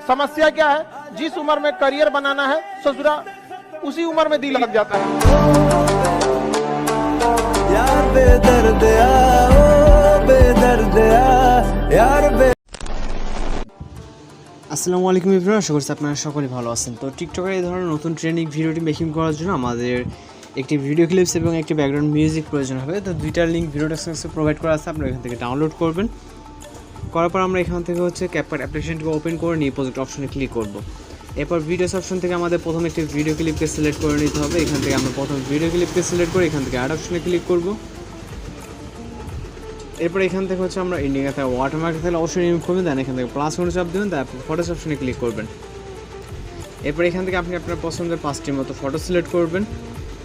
समस्या क्या है, जिस उम्र में करियर बनाना है ससुरा उसी उम्र में दिल लग जाता है। यार बेदर्दिया ओ बेदर्दिया यार बे। আসসালামু আলাইকুম এভরিওয়ান, আশা করছি আপনারা সকলে ভালো আছেন। তো টিকটকের এই ধরনের নতুন ট্রেন্ডিং ভিডিওটি মেকিং করার জন্য আমাদের একটি ভিডিও ক্লিপস এবং একটি ব্যাকগ্রাউন্ড মিউজিক প্রয়োজন হবে। তো দুইটার লিঙ্ক ভিডিও ডেসক্রিপশনে প্রোভাইড করা আছে, আপনারা এখান থেকে ডাউনলোড করবেন। করার পর আমরা এখান থেকে CapCut অ্যাপ্লিকেশনটিকে ওপেন করে নিয়ে প্রজেক্ট অপশনে ক্লিক করব। এরপর ভিডিওস অপশন থেকে আমাদের প্রথম একটি ভিডিও ক্লিপকে সিলেক্ট করে নিতে হবে। এখান থেকে আমরা প্রথম ভিডিও ক্লিপকে সিলেক্ট করে এখান থেকে অ্যাড অপশনে ক্লিক করব। এরপর এখান থেকে আমরা ইন্ডিয়া থেকে ওয়াটারমার্ক থেকে অবশ্যই রিমুভ করবেন, দেন এখান থেকে প্লাস কোনো চাপ দেবেন, তারপর ফটোস অপশনে ক্লিক করবেন। এরপর এখান থেকে আপনি আপনার পছন্দের 5টির মতো ফটো সিলেক্ট করবেন।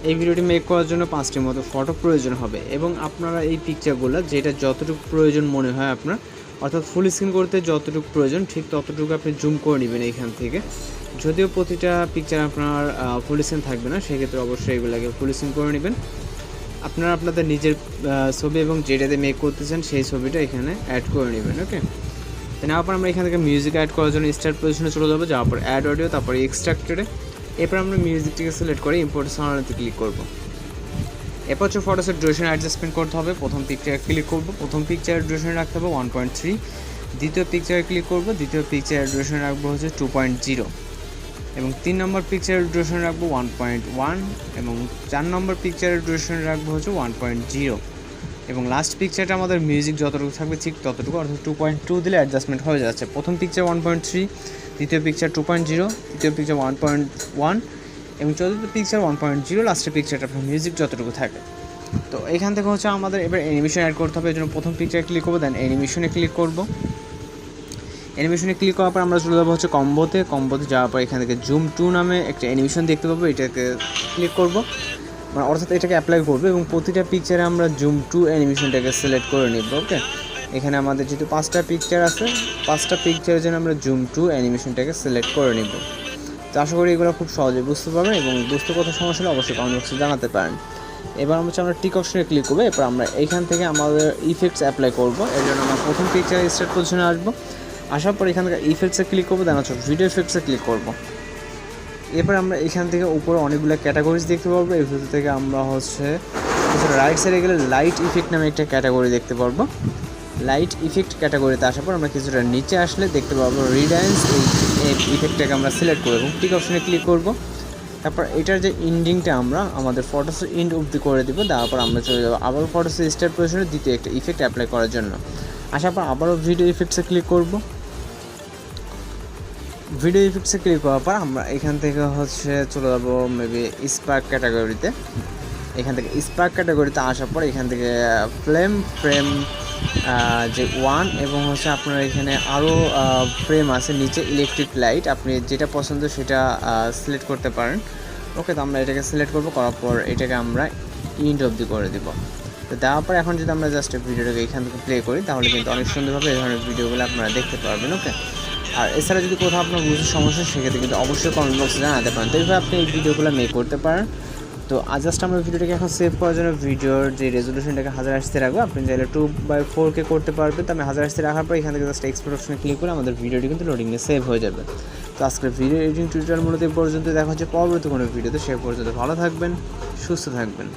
এই ভিডিওটি মেক করার জন্য 5টির মতো ফটো প্রয়োজন হবে এবং আপনারা এই পিকচারগুলো যেটা যতটুকু প্রয়োজন মনে হয় আপনার, অর্থাৎ ফুল স্ক্রিন করতে যতটুকু প্রয়োজন ঠিক ততটুকু আপনি জুম করে নেবেন এইখান থেকে। যদিও প্রতিটা পিকচার আপনার ফুল স্ক্রিন থাকবে না, সেক্ষেত্রে অবশ্যই এগুলোকে ফুল স্ক্রিন করে নেবেন। আপনারা আপনাদের নিজের ছবি এবং যেটাতে মেক করতে চান সেই ছবিটা এখানে অ্যাড করে নেবেন। ওকে, তো নেওয়ার পর আমরা এখান থেকে মিউজিক অ্যাড করার জন্য স্টার্ট পজিশনে চলে যাবো, যাওয়ার পর অ্যাড অডিও, তারপরে এক্সট্রাক্টেডে। এরপর আমরা মিউজিকটিকে সিলেক্ট করে ইম্পোর্ট সাউন্ডে ক্লিক করব। এরপর ফটোসের ডিউরেশন অ্যাডজাস্টমেন্ট করতে হবে। প্রথম পিকচারে ক্লিক করব, প্রথম পিকচারের ডিউরেশন রাখতে হবে 1.3। দ্বিতীয় পিকচারে ক্লিক করব, দ্বিতীয় পিকচারের ডিউরেশন রাখবো 2.0 এবং 3 নম্বর পিকচারের ডিউরেশন রাখবো 1.1 এবং 4 নম্বর পিকচারের ডিউরেশন রাখবো 1.0 এবং লাস্ট পিকচারটা আমাদের মিউজিক যতটুকু থাকবে ঠিক ততটুকু, অর্থাৎ 2.2 দিলে অ্যাডজাস্টমেন্ট হয়ে যাচ্ছে। প্রথম পিকচার 1.3, দ্বিতীয় পিকচার 2.0, তৃতীয় পিকচার 1.1 এবং চতুর্থ পিকচার 1.0, লাস্টের পিকচারটা আপনার মিউজিক যতটুকু থাকে। তো এখান থেকে আমাদের এবার অ্যানিমেশন অ্যাড করতে হবে। এই জন্য প্রথম পিকচারে ক্লিক করবো, দেন অ্যানিমেশনে ক্লিক করব। অ্যানিমেশনে ক্লিক করার পর আমরা চলে যাবো কম্বোতে যাওয়ার পর এখান থেকে জুম টু নামে একটা অ্যানিমেশন দেখতে পাবো, এটাকে ক্লিক করব, মানে অর্থাৎ এটাকে অ্যাপ্লাই করবো এবং প্রতিটা পিকচারে আমরা জুম টু অ্যানিমেশনটাকে সিলেক্ট করে নিব। ওকে, এখানে আমাদের যেহেতু 5টা পিকচার আছে, 5টা পিকচারের জন্য আমরা জুম টু অ্যানিমেশনটাকে সিলেক্ট করে নিব। তো আশা করি এগুলো খুব সহজে বুঝতে পারবেন এবং বুঝতে কত সমস্যা হলে অবশ্যই কমেন্ট বক্সে জানাতে পারেন। এবার আমরা টিক অপশনে ক্লিক করবো। এরপর আমরা এইখান থেকে আমাদের ইফেক্টস অ্যাপ্লাই করব। এর জন্য আমরা প্রথম পিকচারে স্টার্ট পজিশনে আসবো, আসার পর এখান থেকে ইফেক্টসে ক্লিক করবো, দেন ভিডিও ইফেক্টসে ক্লিক করব। এরপর আমরা এখান থেকে উপরে অনেকগুলো ক্যাটাগরিজ দেখতে পারবো। এই ভিতর থেকে আমরা রাইট সাইডে গেলে লাইট ইফেক্ট নামে একটা ক্যাটাগরি দেখতে পারবো। লাইট ইফেক্ট ক্যাটাগরিতে আসার পর আমরা কিছুটা নিচে আসলে দেখতে পাবো রিডান্স, এই ইফেক্টটাকে আমরা সিলেক্ট করব এবং টিক অপশনে ক্লিক করব। তারপর এটার যে ইন্ডিংটা আমরা আমাদের ফটোসের ইন্ড অবধি করে দেবো। তারপর আমরা চলে যাবো আবার ফটোসের স্টার্ট পজিশনে দ্বিতীয় একটা ইফেক্ট অ্যাপ্লাই করার জন্য। আসার পর আবারও ভিডিও ইফেক্টসে ক্লিক করব। ভিডিও ইফেক্টসে ক্লিক করার পর আমরা এখান থেকে চলে যাবো মেবি স্পার্ক ক্যাটাগরিতে। এখান থেকে স্পার্ক ক্যাটাগরিতে আসার পর এখান থেকে ফ্রেম যে 1 এবং আপনার এখানে আরও ফ্রেম আছে নিচে ইলেকট্রিক লাইট, আপনি যেটা পছন্দ সেটা সিলেক্ট করতে পারেন। ওকে, তো আমরা এটাকে সিলেক্ট করবো, করার পর এটাকে আমরা ইন্ড অবধি করে দেবো। তো দেওয়ার পর এখন যদি আমরা জাস্ট ভিডিওটাকে এখান থেকে প্লে করি তাহলে কিন্তু অনেক সুন্দরভাবে এই ধরনের ভিডিওগুলো আপনারা দেখতে পারবেন। ওকে, আর এছাড়া যদি কোথাও আপনার বুঝতে সমস্যা সেক্ষেত্রে কিন্তু অবশ্যই কমেন্ট বক্সে জানাতে পারেন। তো এইভাবে আপনি এই ভিডিওগুলো মেক করতে পারেন। তো জাস্ট আমরা ভিডিওটাকে এখন সেভ করার জন্য ভিডিওর যে রেজলিউশনটাকে 1080 রাখবো, আপনি চাইলে 2/4K করতে পারবেন। তো আমি 1080 রাখার পর এখান থেকে জাস্ট এক্সপোর্ট অপশনে ক্লিক করে আমাদের ভিডিওটি কিন্তু লোডিংয়ে সেভ হয়ে যাবে। তো আজকের ভিডিও এডিটিং টিউটোরিয়াল মূলত এই পর্যন্ত, দেখা হচ্ছে পরবর্তী কোনো ভিডিওতে। সে পর্যন্ত ভালো থাকবেন, সুস্থ থাকবেন।